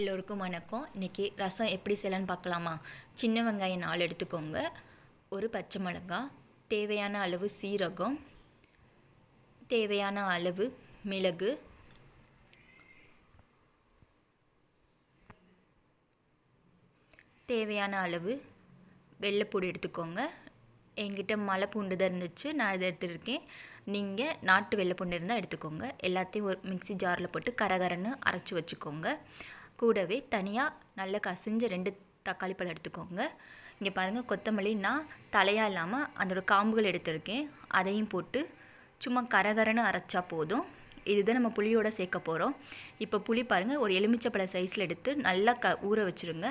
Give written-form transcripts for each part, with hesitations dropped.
எல்லோருக்கும் வணக்கம். இன்றைக்கி ரசம் எப்படி செய்யலான்னு பார்க்கலாமா? சின்ன வெங்காயம் 4 எடுத்துக்கோங்க, ஒரு பச்சை மிளகாய், தேவையான அளவு சீரகம், தேவையான அளவு மிளகு, தேவையான அளவு வெள்ளைப்பூடி எடுத்துக்கோங்க. என்கிட்ட மலை பூண்டு தான் இருந்துச்சு, நான் இதை எடுத்துருக்கேன். நீங்கள் நாட்டு வெள்ளைப்பூண்டு இருந்தால் எடுத்துக்கோங்க. எல்லாத்தையும் ஒரு மிக்சி ஜாரில் போட்டு கரகரன்னு அரைச்சி வச்சுக்கோங்க. கூடவே தனியாக நல்லா கசிஞ்ச 2 தக்காளி பழம் எடுத்துக்கோங்க. இங்கே பாருங்கள், கொத்தமல்லி நான் தலையாக இல்லாமல் அதோடய காம்புகள் எடுத்திருக்கேன். அதையும் போட்டு சும்மா கரகரன்னு அரைச்சா போதும். இதுதான் நம்ம புளியோடு சேர்க்க போகிறோம். இப்போ புளி பாருங்கள், ஒரு எலுமிச்சப்பழ சைஸில் எடுத்து நல்லா ஊற வச்சுருங்க.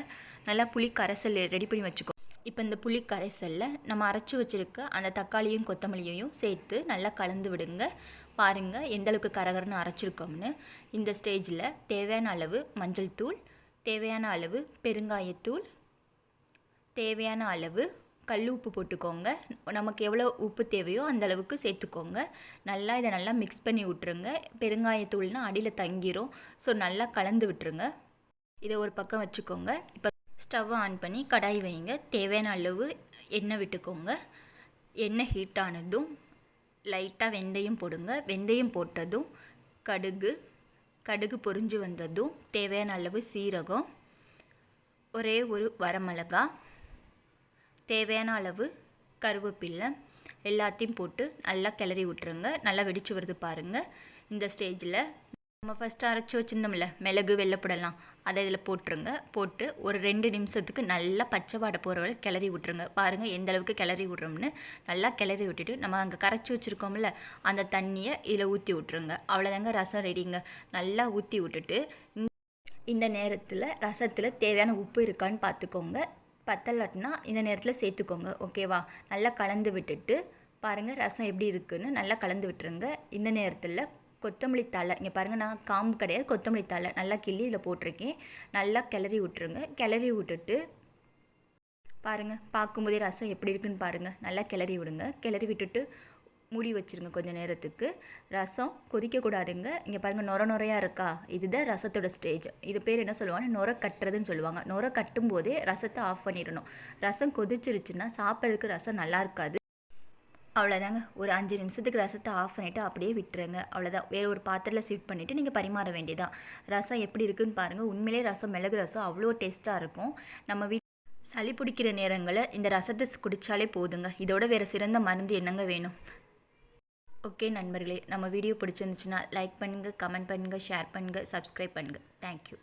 நல்லா புளி கரைசல் ரெடி பண்ணி வச்சுக்கோ. இப்போ இந்த புளி கரைசலில் நம்ம அரைச்சி வச்சுருக்க அந்த தக்காளியும் கொத்தமல்லியையும் சேர்த்து நல்லா கலந்து விடுங்க. பாருங்கள் எந்தளவுக்கு கரகரன்னு அரைச்சிருக்கோம்னு. இந்த ஸ்டேஜில் தேவையான அளவு மஞ்சள் தூள், தேவையான அளவு பெருங்காயத்தூள், தேவையான அளவு கல் உப்பு போட்டுக்கோங்க. நமக்கு எவ்வளோ உப்பு தேவையோ அந்த அளவுக்கு சேர்த்துக்கோங்க. இதை நல்லா மிக்ஸ் பண்ணி விட்டுருங்க. பெருங்காயத்தூள்னால் அடியில் தங்கிரும். ஸோ நல்லா கலந்து விட்டுருங்க. இதை ஒரு பக்கம் வச்சுக்கோங்க. இப்போ ஸ்டவ் ஆன் பண்ணி கடாய் வைங்க. தேவையான அளவு எண்ணெய் விட்டுக்கோங்க. எண்ணெய் ஹீட் ஆனதும் லைட்டாக வெந்தயம் போடுங்க. வெந்தயம் போட்டதும் கடுகு பொரிஞ்சு வந்ததும் தேவையான அளவு சீரகம், ஒரே ஒரு வரமிளகா, தேவையான அளவு கருவேப்பிலை எல்லாத்தையும் போட்டு நல்லா கிளறி விட்டுருங்க. நல்லா வெடிச்சு வருது பாருங்கள். இந்த ஸ்டேஜில் நம்ம ஃபஸ்ட்டு அரைச்சி வச்சுருந்தோம்ல மிளகு வெள்ளைப்பூடெல்லாம், அதை இதில் போட்டுருங்க. போட்டு ஒரு 2 நிமிஷத்துக்கு நல்லா பச்சை வாடை போகிற வரை கிளறி விட்ருங்க. பாருங்கள் எந்த அளவுக்கு கிளறி விட்றோம்னு. நல்லா கிளறி விட்டுட்டு நம்ம அங்கே கரைச்சி வச்சுருக்கோம்ல அந்த தண்ணியை இதில் ஊற்றி விட்ருங்க. அவ்வளோதாங்க, ரசம் ரெடிங்க. நல்லா ஊற்றி விட்டுட்டு இந்த நேரத்தில் ரசத்தில் தேவையான உப்பு இருக்கான்னு பார்த்துக்கோங்க. பத்தலட்னா இந்த நேரத்தில் சேர்த்துக்கோங்க. ஓகேவா? நல்லா கலந்து விட்டுட்டு பாருங்கள் ரசம் எப்படி இருக்குதுன்னு நல்லா கலந்து விட்டுருங்க. இந்த நேரத்தில் கொத்தமல்லி தழை, இங்கே பாருங்கள், நான் காம்பு கிடையாது, கொத்தமல்லி தழை நல்லா கிள்ளி இதில் போட்டிருக்கேன். நல்லா கிளறி விட்டுருங்க. கிளறி விட்டுட்டு பாருங்கள், பார்க்கும்போதே ரசம் எப்படி இருக்குன்னு பாருங்கள். நல்லா கிளறி விடுங்க. கிளறி விட்டுட்டு மூடி வச்சுருங்க கொஞ்சம் நேரத்துக்கு. ரசம் கொதிக்கக்கூடாதுங்க. இங்கே பாருங்கள், நுரையாக இருக்கா? இதுதான் ரசத்தோட ஸ்டேஜ். இது பேர் என்ன சொல்லுவாங்கன்னா நுரை கட்டுறதுன்னு சொல்லுவாங்க. நுரை கட்டும் போதே ரசத்தை ஆஃப் பண்ணிடணும். ரசம் கொதிச்சிருச்சுன்னா சாப்பிட்றதுக்கு ரசம் நல்லா இருக்காது. அவ்வளோதாங்க, ஒரு 5 நிமிஷத்துக்கு ரசத்தை ஆஃப் பண்ணிவிட்டு அப்படியே விட்டுருங்க. அவ்வளோதான். வேறு ஒரு பாத்திரத்தில் ஷிஃப்ட் பண்ணிவிட்டு நீங்கள் பரிமாற வேண்டியதான். ரசம் எப்படி இருக்குதுன்னு பாருங்கள். உண்மையிலே ரசம், மிளகு ரசம் அவ்வளோ டேஸ்ட்டாக இருக்கும். நம்ம சளி பிடிக்கிற நேரங்களில் இந்த ரசத்தை குடித்தாலே போதுங்க. இதோட வேறு சிறந்த மருந்து என்னங்க வேணும்? ஓகே நண்பர்களே, நம்ம வீடியோ பிடிச்சிருந்துச்சுன்னா லைக் பண்ணுங்கள், கமெண்ட் பண்ணுங்கள், ஷேர் பண்ணுங்கள், சப்ஸ்கிரைப் பண்ணுங்கள். தேங்க்யூ.